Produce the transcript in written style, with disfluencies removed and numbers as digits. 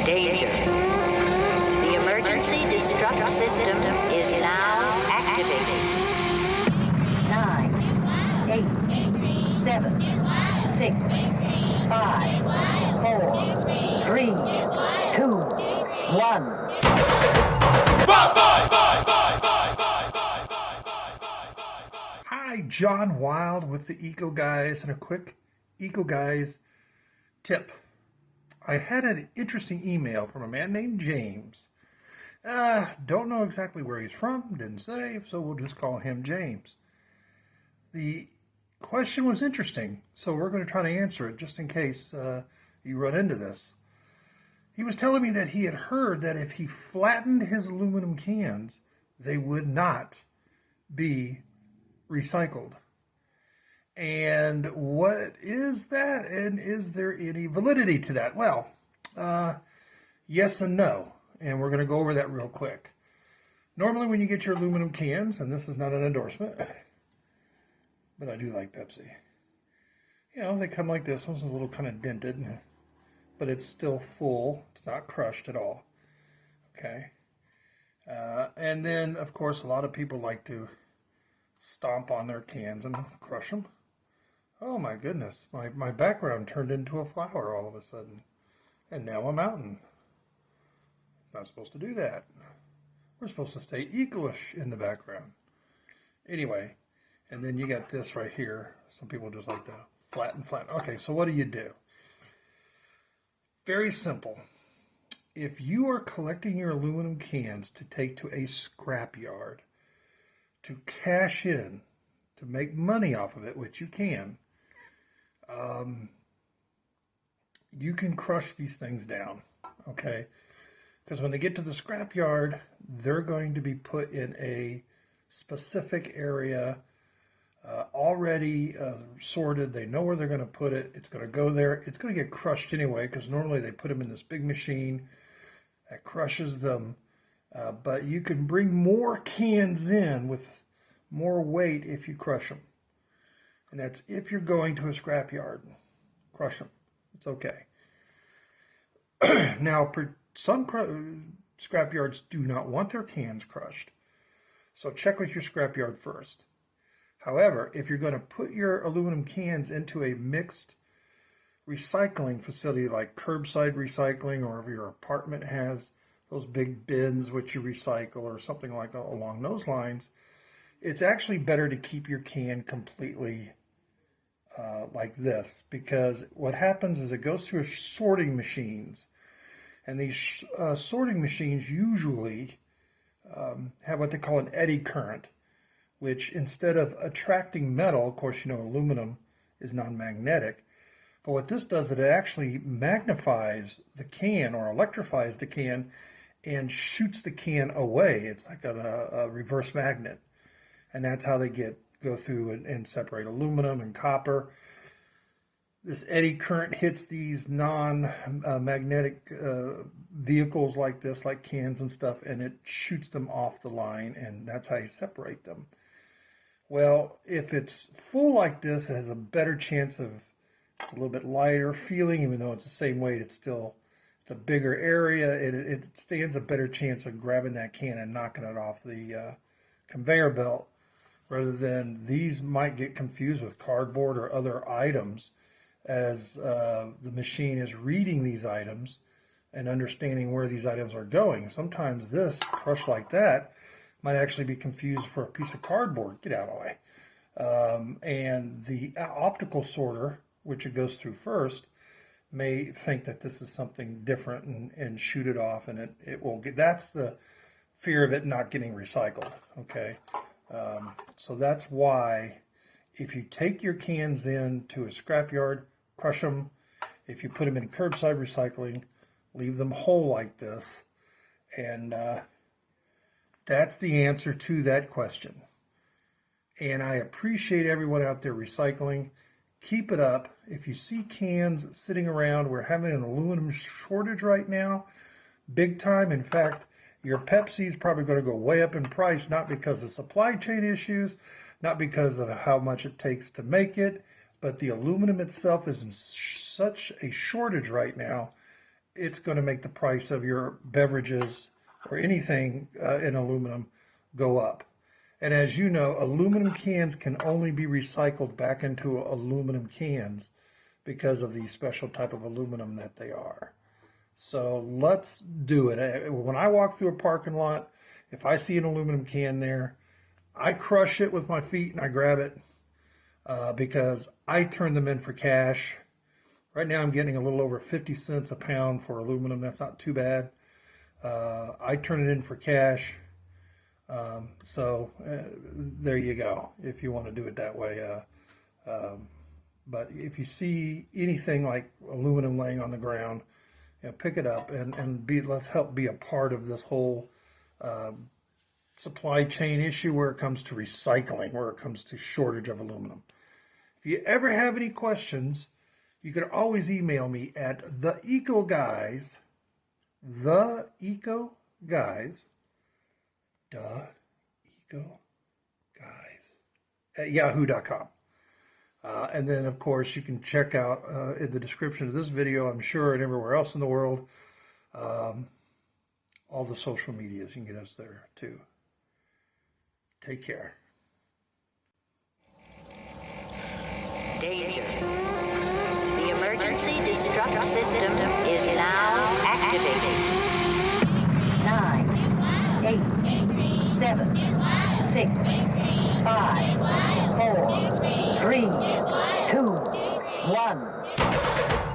Danger. The emergency destruct system is now activated. 9, 8, 7, 6, 5, 4, 3, 2, 1. Hi, John Wild with the Eco Guys, and a quick Eco Guys tip. I had an interesting email from a man named James. Don't know exactly where he's from, didn't say, so we'll just call him James. The question was interesting, so we're going to try to answer it just in case you run into this. He was telling me that he had heard that if he flattened his aluminum cans, they would not be recycled. And what is that? And is there any validity to that? Well, yes and no. And we're going to go over that real quick. Normally when you get your aluminum cans, and this is not an endorsement, but I do like Pepsi. You know, they come like this. This one's a little kind of dented, but it's still full. It's not crushed at all. Okay. And then, of course, a lot of people like to stomp on their cans and crush them. Oh my goodness, my background turned into a flower all of a sudden. And now a mountain. Not supposed to do that. We're supposed to stay eco-ish in the background. Anyway, and then you got this right here. Some people just like to flatten. Okay, so what do? Very simple. If you are collecting your aluminum cans to take to a scrapyard, to cash in, to make money off of it, which you can crush these things down, okay? Because when they get to the scrapyard, they're going to be put in a specific area, already sorted. They know where they're going to put it. It's going to go there. It's going to get crushed anyway, because normally they put them in this big machine that crushes them. But you can bring more cans in with more weight if you crush them. And that's if you're going to a scrapyard. Crush them. It's okay. Now, some scrapyards do not want their cans crushed. So check with your scrapyard first. However, if you're going to put your aluminum cans into a mixed recycling facility like curbside recycling, or if your apartment has those big bins which you recycle or something like along those lines, it's actually better to keep your can completely like this, because what happens is it goes through sorting machines, and these sorting machines usually have what they call an eddy current, which instead of attracting metal, of course, you know, aluminum is non-magnetic, but what this does is it actually magnifies the can or electrifies the can and shoots the can away. It's like a reverse magnet. And that's how they go through and separate aluminum and copper. This eddy current hits these non-magnetic vehicles like this, like cans and stuff, and it shoots them off the line, and that's how you separate them. Well, if it's full like this, it has a better chance of, it's a little bit lighter feeling, even though it's the same weight, it's a bigger area. It stands a better chance of grabbing that can and knocking it off the conveyor belt, rather than these might get confused with cardboard or other items as the machine is reading these items and understanding where these items are going. Sometimes this, crushed like that, might actually be confused for a piece of cardboard. Get out of the way. And the optical sorter, which it goes through first, may think that this is something different and shoot it off, and it will get, that's the fear of it not getting recycled, okay? So that's why if you take your cans in to a scrapyard, crush them. If you put them in curbside recycling, leave them whole like this. And that's the answer to that question. And I appreciate everyone out there recycling. Keep it up. If you see cans sitting around, we're having an aluminum shortage right now, big time. In fact, your Pepsi is probably going to go way up in price, not because of supply chain issues, not because of how much it takes to make it, but the aluminum itself is in such a shortage right now, it's going to make the price of your beverages or anything in aluminum go up. And as you know, aluminum cans can only be recycled back into aluminum cans because of the special type of aluminum that they are. So let's do it. When I walk through a parking lot, if I see an aluminum can there, I crush it with my feet and I grab it because I turn them in for cash. Right now I'm getting a little over 50 cents a pound for aluminum. That's not too bad. I turn it in for cash. So there you go, if you want to do it that way. But if you see anything like aluminum laying on the ground, pick it up and let's help be a part of this whole supply chain issue where it comes to recycling, where it comes to shortage of aluminum. If you ever have any questions, you can always email me at theecoguys at yahoo.com. And then, of course, you can check out in the description of this video, I'm sure, and everywhere else in the world, all the social medias. You can get us there, too. Take care. Danger. The emergency destruct system is now activated. 9, 8, 7, 6, 5, 4, 3, 2, 1.